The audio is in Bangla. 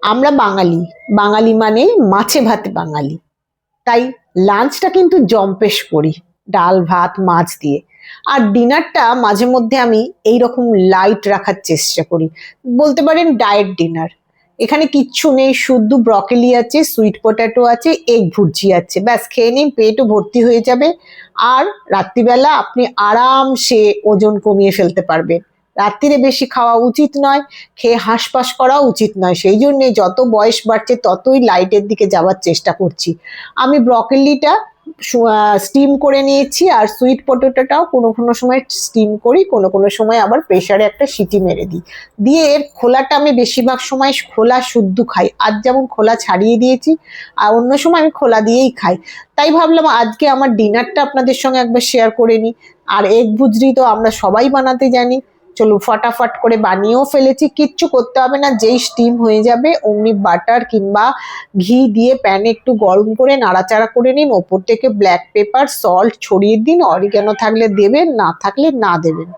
আমরা বাঙালি, বাঙালি মানে মাছে ভাতে বাঙালি। তাই লাঞ্চটা কিন্তু জম্পেশ করি, ডাল ভাত মাছ দিয়ে। আর ডিনারটা মাঝে মধ্যে আমি এইরকম লাইট রাখার চেষ্টা করি, বলতে পারেন ডায়েট ডিনার। এখানে কিচ্ছু নেই, শুধু ব্রকলি আছে, সুইট পটেটো আছে, এগ ভুর্জি আছে, ব্যাস খেয়ে নিন, পেটও ভর্তি হয়ে যাবে। আর রাত্রিবেলা আপনি আরামসে ওজন কমিয়ে ফেলতে পারবেন। রাত্রিরে বেশি খাওয়া উচিত নয়, খেয়ে হাঁসফাঁস করা উচিত নয়। সেই জন্যে যত বয়স বাড়ছে ততই লাইটের দিকে যাওয়ার চেষ্টা করছি। আমি ব্রকলিটা স্টিম করে নিয়েছি, আর সুইট পটেটোটাও কোনো কোনো সময় স্টিম করি, কোনো কোনো সময় আবার প্রেসারে একটা সিটি মেরে দিই। দিয়ে এর খোলাটা আমি বেশিরভাগ সময় খোলা শুদ্ধ খাই। আজ যেমন খোলা ছাড়িয়ে দিয়েছি, আর অন্য সময় আমি খোলা দিয়েই খাই। তাই ভাবলাম আজকে আমার ডিনারটা আপনাদের সঙ্গে একবার শেয়ার করে নিই। আর এগ ভুর্জি তো আমরা সবাই বানাতে জানি, চলুন ফটাফট করে বানিয়েও ফেলেছি। কিচ্ছু করতে হবে না, যেই স্টিম হয়ে যাবে অমনি বাটার কিংবা ঘি দিয়ে প্যানে একটু গরম করে নাড়াচাড়া করে নিন, ওপর থেকে ব্ল্যাক পেপার সল্ট ছড়িয়ে দিন, অরিগ্যানো থাকলে দেবেন, না থাকলে না দেবেন।